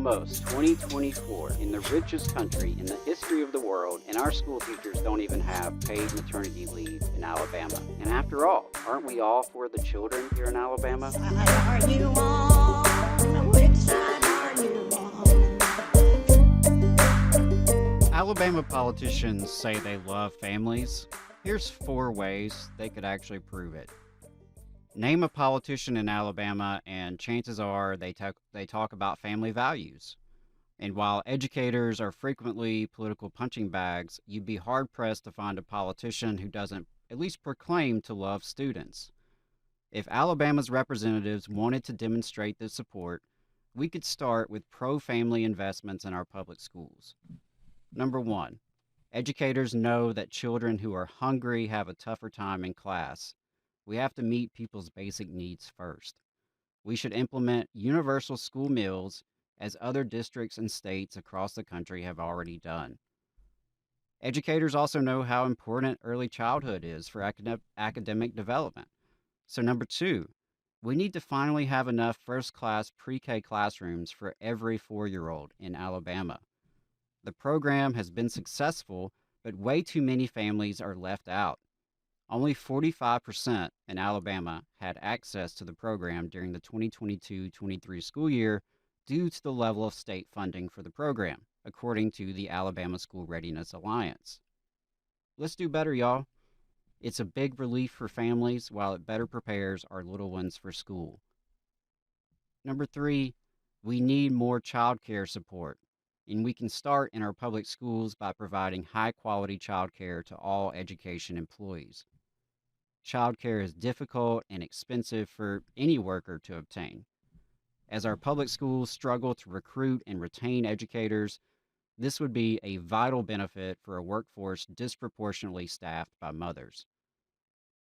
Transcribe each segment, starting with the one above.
almost 2024 in the richest country in the history of the world, and our school teachers don't even have paid maternity leave in Alabama. And after all, aren't we all for the children here in Alabama? Side are you on? Which side are you on? Alabama politicians say they love families. Here's 4 ways they could actually prove it. Name a politician in Alabama, and chances are they talk about family values. And while educators are frequently political punching bags, you'd be hard-pressed to find a politician who doesn't at least proclaim to love students. If Alabama's representatives wanted to demonstrate this support, we could start with pro-family investments in our public schools. Number 1, educators know that children who are hungry have a tougher time in class. We have to meet people's basic needs first. We should implement universal school meals as other districts and states across the country have already done. Educators also know how important early childhood is for academic development. So number 2, we need to finally have enough first-class pre-K classrooms for every 4-year-old in Alabama. The program has been successful, but way too many families are left out. Only 45% in Alabama had access to the program during the 2022-23 school year due to the level of state funding for the program, according to the Alabama School Readiness Alliance. Let's do better, y'all. It's a big relief for families while it better prepares our little ones for school. Number 3, we need more child care support, and we can start in our public schools by providing high-quality child care to all education employees. Child care is difficult and expensive for any worker to obtain. As our public schools struggle to recruit and retain educators, this would be a vital benefit for a workforce disproportionately staffed by mothers.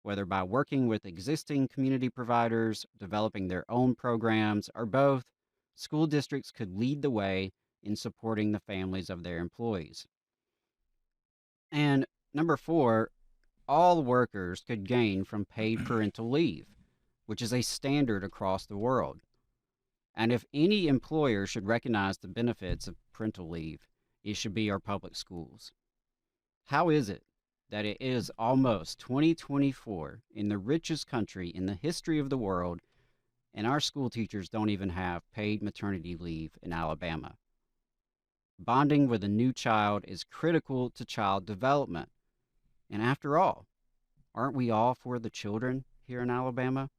Whether by working with existing community providers, developing their own programs, or both, school districts could lead the way in supporting the families of their employees. And number 4, all workers could gain from paid parental leave, which is a standard across the world. And if any employer should recognize the benefits of parental leave, it should be our public schools. How is it that it is almost 2024 in the richest country in the history of the world, and our school teachers don't even have paid maternity leave in Alabama? Bonding with a new child is critical to child development. And after all, aren't we all for the children here in Alabama?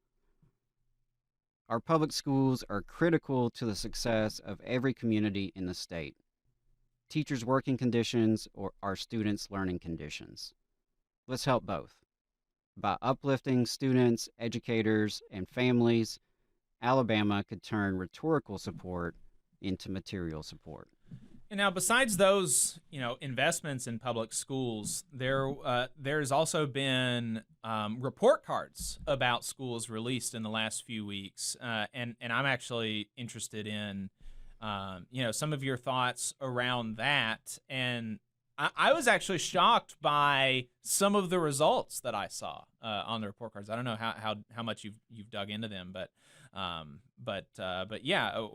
Our public schools are critical to the success of every community in the state. Teachers' working conditions or our students' learning conditions. Let's help both. By uplifting students, educators, and families, Alabama could turn rhetorical support into material support. And now, besides those, investments in public schools, there's also been report cards about schools released in the last few weeks, and I'm actually interested in, some of your thoughts around that. And I was actually shocked by some of the results that I saw on the report cards. I don't know how much you've dug into them, but yeah,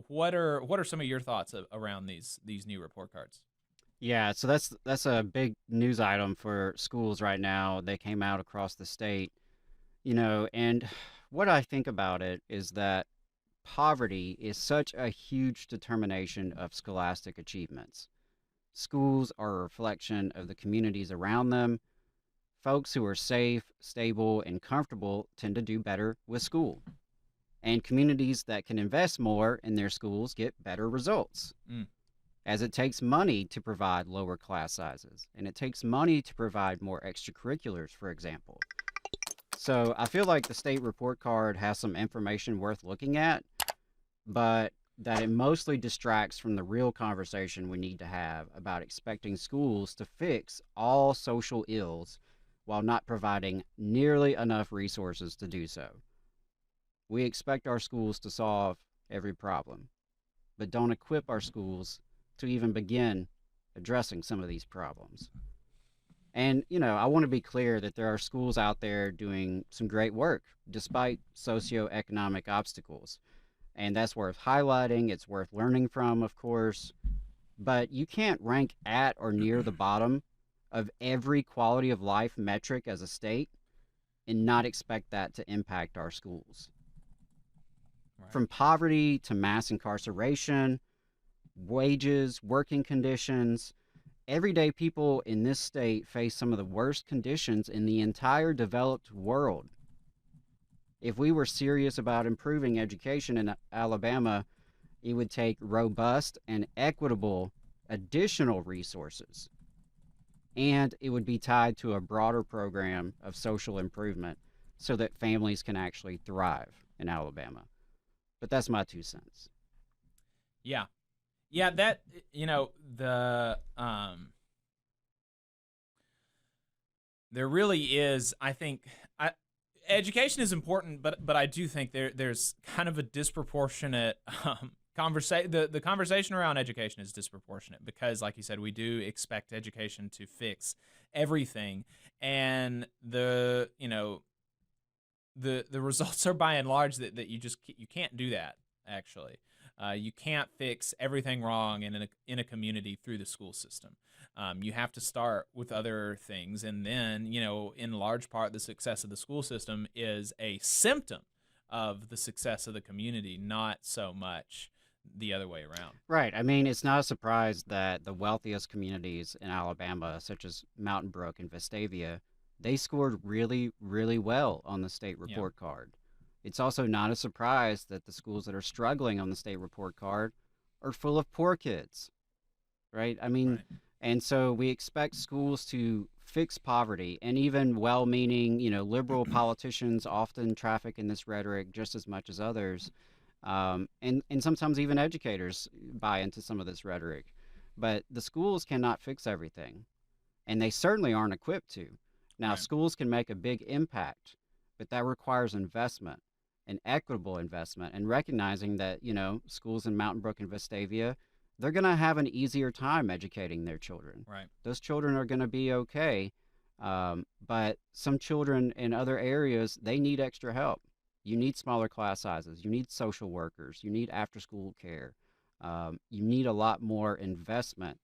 What are some of your thoughts around these new report cards? Yeah, so that's a big news item for schools right now. They came out across the state, and what I think about it is that poverty is such a huge determination of scholastic achievements. Schools are a reflection of the communities around them. Folks who are safe, stable, and comfortable tend to do better with school. And communities that can invest more in their schools get better results. As it takes money to provide lower class sizes, and it takes money to provide more extracurriculars, for example. So I feel like the state report card has some information worth looking at, but that it mostly distracts from the real conversation we need to have about expecting schools to fix all social ills while not providing nearly enough resources to do so. We expect our schools to solve every problem, but don't equip our schools to even begin addressing some of these problems. And, I want to be clear that there are schools out there doing some great work despite socioeconomic obstacles. and that's worth highlighting. It's worth learning from, of course, but you can't rank at or near the bottom of every quality of life metric as a state and not expect that to impact our schools. Right. From poverty to mass incarceration, wages, working conditions, everyday people in this state face some of the worst conditions in the entire developed world. If we were serious about improving education in Alabama, it would take robust and equitable additional resources. And it would be tied to a broader program of social improvement so that families can actually thrive in Alabama. But that's my 2 cents. Yeah. Yeah, that, there really is, I think, education is important, but I do think there's kind of a disproportionate conversation. The conversation around education is disproportionate because, like you said, we do expect education to fix everything, and the results are by and large that you can't do that. Actually, you can't fix everything wrong in a community through the school system. You have to start with other things, and then, in large part, the success of the school system is a symptom of the success of the community, not so much the other way around. Right. I mean, it's not a surprise that the wealthiest communities in Alabama, such as Mountain Brook and Vestavia, they scored really, really well on the state report card. It's also not a surprise that the schools that are struggling on the state report card are full of poor kids, right? I mean, and so we expect schools to fix poverty, and even well-meaning, liberal politicians often traffic in this rhetoric just as much as others. And sometimes even educators buy into some of this rhetoric. But the schools cannot fix everything, and they certainly aren't equipped to. Now, schools can make a big impact, but that requires investment, an equitable investment, and recognizing that, schools in Mountain Brook and Vestavia, they're going to have an easier time educating their children. Right. Those children are going to be okay, but some children in other areas, they need extra help. You need smaller class sizes. You need social workers. You need after-school care. You need a lot more investment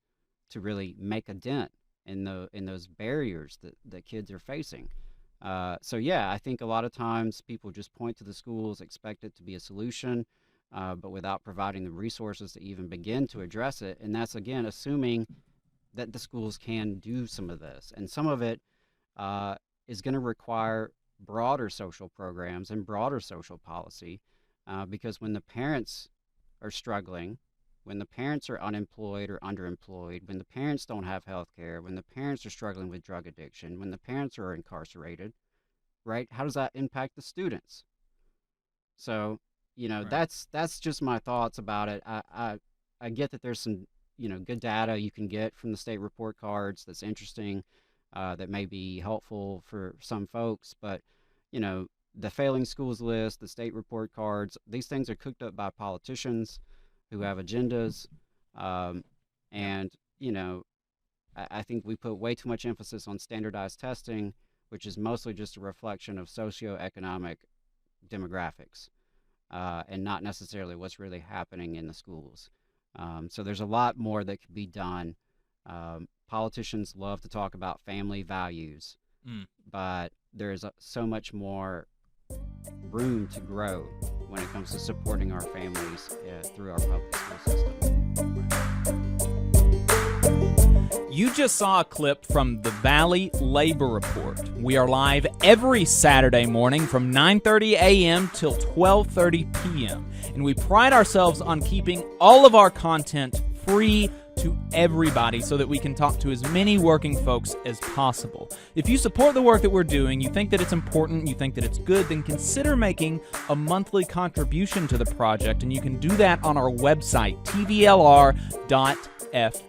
to really make a dent in those barriers that kids are facing. So yeah, I think a lot of times people just point to the schools, expect it to be a solution, but without providing the resources to even begin to address it. And that's, again, assuming that the schools can do some of this. And some of it is going to require broader social programs and broader social policy, because when the parents are struggling, when the parents are unemployed or underemployed, when the parents don't have health care, when the parents are struggling with drug addiction, when the parents are incarcerated, right? How does that impact the students? So, that's just my thoughts about it. I get that there's some, good data you can get from the state report cards that's interesting, that may be helpful for some folks, but, the failing schools list, the state report cards, these things are cooked up by politicians who have agendas. And, I think we put way too much emphasis on standardized testing, which is mostly just a reflection of socioeconomic demographics, and not necessarily what's really happening in the schools. So there's a lot more that could be done. Politicians love to talk about family values, but there's so much more room to grow when it comes to supporting our families through our public school system. You just saw a clip from the Valley Labor Report. We are live every Saturday morning from 9:30 a.m. till 12:30 p.m. And we pride ourselves on keeping all of our content free to everybody so that we can talk to as many working folks as possible. If you support the work that we're doing, you think that it's important, you think that it's good, then consider making a monthly contribution to the project, and you can do that on our website, tvlr.fm.